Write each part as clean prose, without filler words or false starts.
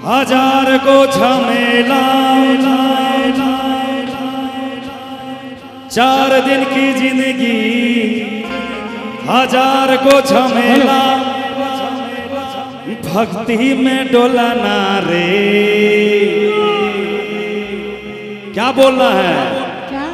हजार को झमेला, 4 दिन की जिंदगी, हजार को झमेला, भक्ति में डोलाना रे। क्या बोलना है? क्या?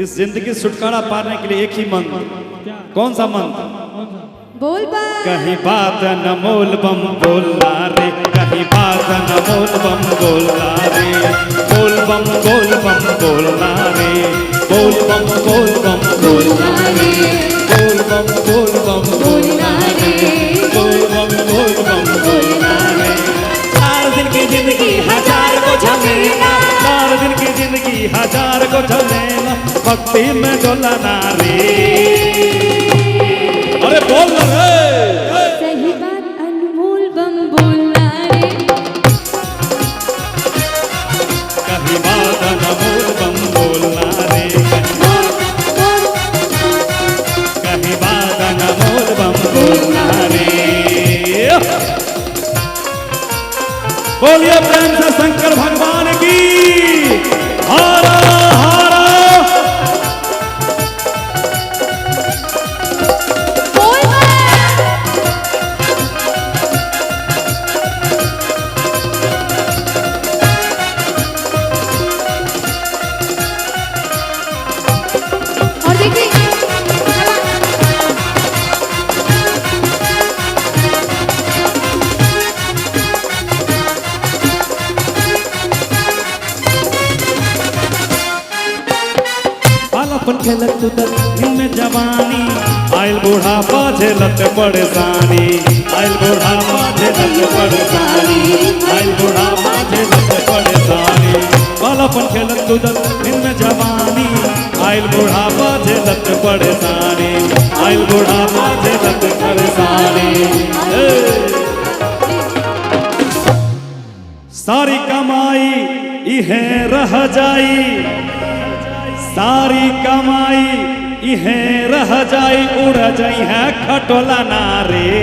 इस जिंदगी छुटकारा पाने के लिए एक ही मंत्र। कौन सा मंत्र? बोल बा। कहीं बात न मोल बम बोलना रे, कहीं बात न मोल बम बोलना रे, बोल बम बोलना रे, बोल बम बोलना रे, बोल बम बोलना रे, बोल बम बोलना रे। 4 दिन की जिंदगी, हजार को झमेला, 4 दिन की जिंदगी, हजार को झमेला, भक्ति में डोलाना रे। अरे बोल रे। सही बात अनमोल बम बोलना रे, कहीं बात अनमोल बम बोलना रे, कहीं बात अनमोल बम बोलना रे। बोलिए प्रेम से शंकर भगवान की। हारा हारा अपन खेलत तुदत में जवानी, आयल बुढ़ापा झेलत परेशानी, आयल बुढ़ापा झेलत परेशानी, आयल बुढ़ापा झेलत परेशानी। बालापन खेलत तुदत में जवानी, आयल बुढ़ापा झेलत परेशानी, आयल बुढ़ापा झेलत परेशानी। सारी कमाई इहे रह जाई, सारी कमाई इहे रह जाई, उड़ जाई है खटोला नारे।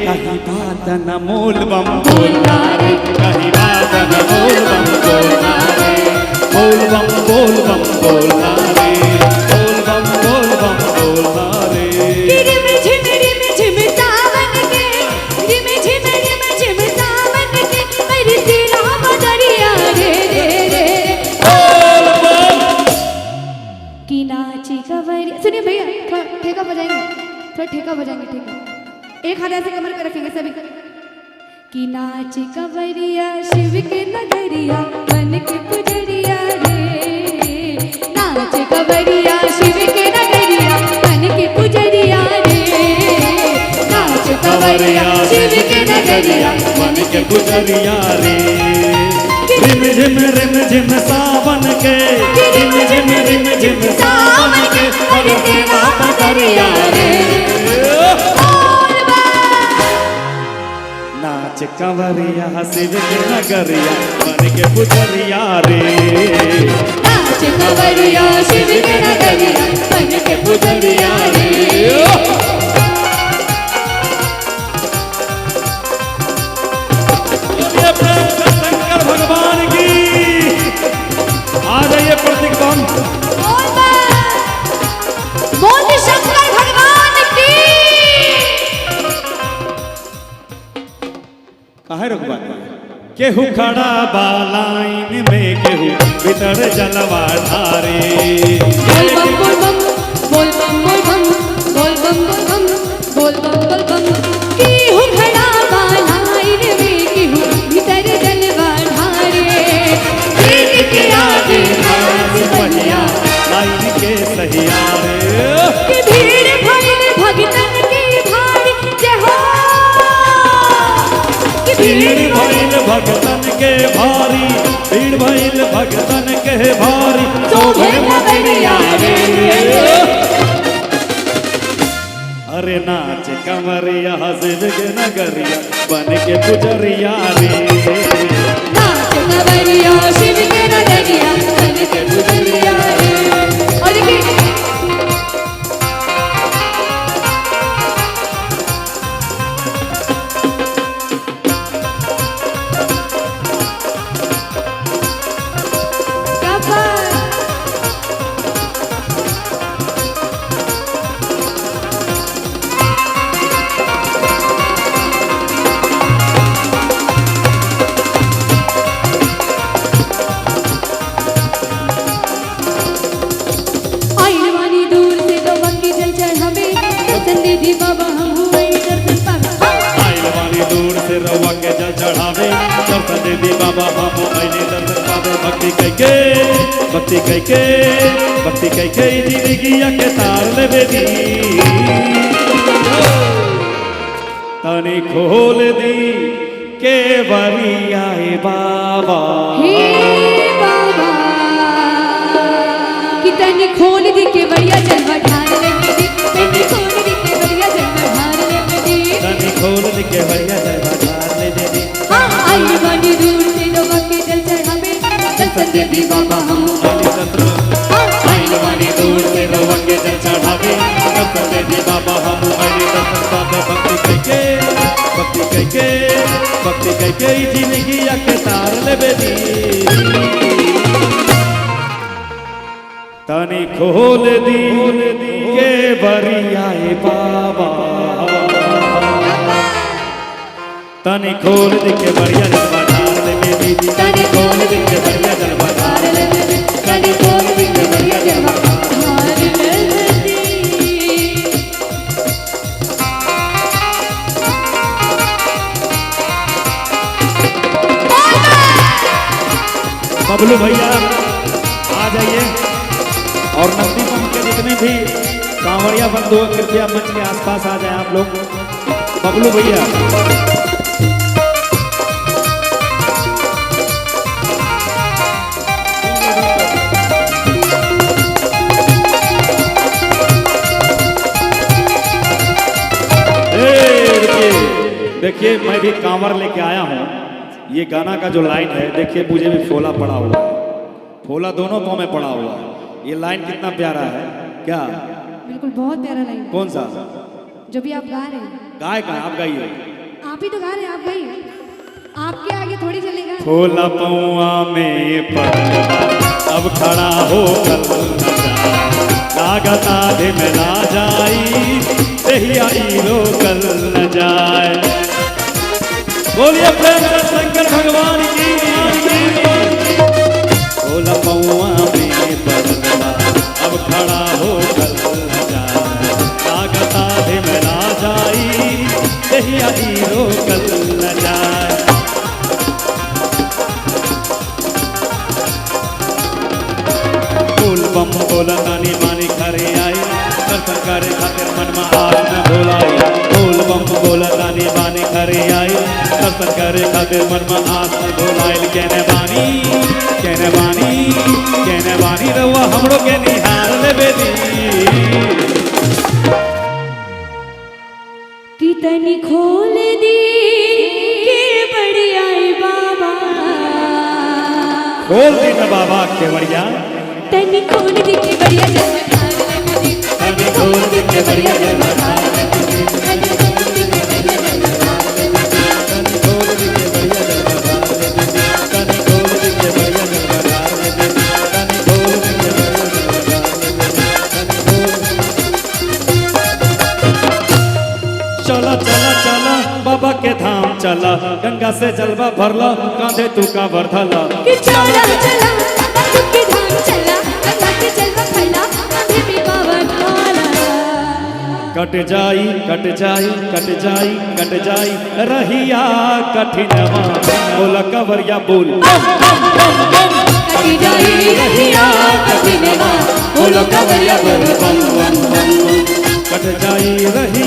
कहीं बात न मोल बम बोलना रे, कहीं बात न मोल बम बोलना रे, बोल बम बोलना रे, बोल बम बोलना रे। रिम झिम सावन के, रिम झिम सावन के, बरसी राम दरिया रे रे रे। की नाची कवरिया। सुनिए भैया, थोड़ा ठेका बजाएंगे, थोड़ा ठेका बजाएंगे, ठेका। एक हाथ ऐसे कमर पे रखेंगे सभी। की नाची कवरिया शिव के नगरिया, मन के पुजरिया रे। नाच कवरिया शिव के नगरिया, मन के पुजरिया रे। नाच कवरिया शिव के नगरिया, मन के पुजरिया रे। रिम झिम सावन के, रिम झिम सावन के, बरसे राम दरिया रे। नाच कंवरिया शिव के नगरिया, मन के पुजरिया रे। नाच कवरिया शिव के नगरिया, मन के पुजरिया रे। शंकर भगवान की। आ जाइए प्रतीक बम। बोल शंकर भगवान की। काहे रुकवा? केहू खड़ा बा लाइन में, केहू भीतर जलवा ढारे। बोल बम बोल बम, बोल बम बोल बम, बोल बम बोल बम, बोल बम बोल बम। केहू खड़ा बा लाइन में, केहू भीतर जलवा ढारे। भीड़ के आगे हाथ पहिया, लाइन के सहिया रे। कि भीड़ भइल भगतन के भारी, जय हो। कि भीड़ भइल भगतन के भारी, भीड़ भइल भगतन के भारी, शोभे नगरिया रे। अरे नाच कंवरिया शिव के नगरिया, बन के पुजरिया रे। नाच कंवरिया शिव के नगरिया, बन के पुजरिया रे। और देखिए के जल चढ़ावे दर्शन देवी बाबा हम अइले दर्शन पावे भक्ति कैके जिंदगिया के तार लेवे दी तनी खोल दी के बरिया बाबा हे बाबा कि तनी खोल दी के बढ़िया जलवा ढार ले मेरी तनी खोल दी के बढ़िया जलवा ढार ले मेरी तनी खोल दी के बरिया जलवा ढार ले मेरी हाँ आई बनी दूर से लोग के जल चढ़ावे दर्शन देवी बाबा हम आई बनी दूर से लोग के जल चढ़ावे दर्शन देवी बाबा हम अइले दर्शन पावे भक्ति कैके जिंदगी के तार लेवे दी तनी खोल दी के बरिया बाबा तनी खोल दी के बढ़िया जलवा ढार लेवे दी तनी खोल दी के बढ़िया जलवा ढार लेवे दी तनी खोल दी के बढ़िया जलवा ढार ले मेरी बबलू भैया आ जाइए और नंदी पंथ के जितने भी कांवड़िया बंधु कृपया मंच के आसपास आ जाए आप लोग बबलू भैया देखिए मैं भी कांवर लेके आया हूँ ये गाना का जो लाइन है देखिए मुझे भी फोला पड़ा हुआ है फोला दोनों पाँव में पड़ा हुआ है ये लाइन कितना प्यारा है क्या बिल्कुल बहुत प्यारा लाइन कौन सा जो भी आप गा रहे हैं गाय का आप गाइए आप ही तो गा रहे हैं आप गाइए आपके आगे थोड़ी चलेगा फोला पौआ में पड़ल अब खड़ा हो कल लागता में ना जाई दहिया रोकल न जाए बोलिए प्रेम से शंकर भगवान की बोला पौआ में बदला अब खड़ा हो कल न जाए लागता में ना जाई दहिया रोकल न जाए बोल बम बोला नानी मानी खरे आई दर्शन करे खातिर मन में आज न भोलाई बोल बम बोला नानी मानी खरे आई दर्शन करे खातिर मन में आज न भोलाइल कहने बानी रहुआ हमरो के निहार लेवे दी कि तनी खोल दी के बढ़िया बाबा खोल दी न बाबा के बढ़िया तनी खोल दी के बढ़िया जलवा ढार ले मेरी तनी खोल दी के बढ़िया जलवा ढार ले मेरी तनी खोल दी के बढ़िया जलवा ढार ले मेरी तनी खोल दी के बढ़िया जलवा ढार ले मेरी तनी खोल दी के बढ़िया जलवा ढार ले मेरी तनी खोल दी के बढ़िया जलवा ढार ले मेरी चला चला चला बाबा के धाम चला गंगा से जलवा भरला कांधे तू का वर्धला कि चला चला बाबू के धाम चला गंगा के जलवा भरला कांधे पे बाबा ढाला कट जाई रहिया कठिनवा बोला कवरिया बोल कटी जाई रहिया कठिनवा बोलो कवरिया बोल बम बम बम कट जाई रहिया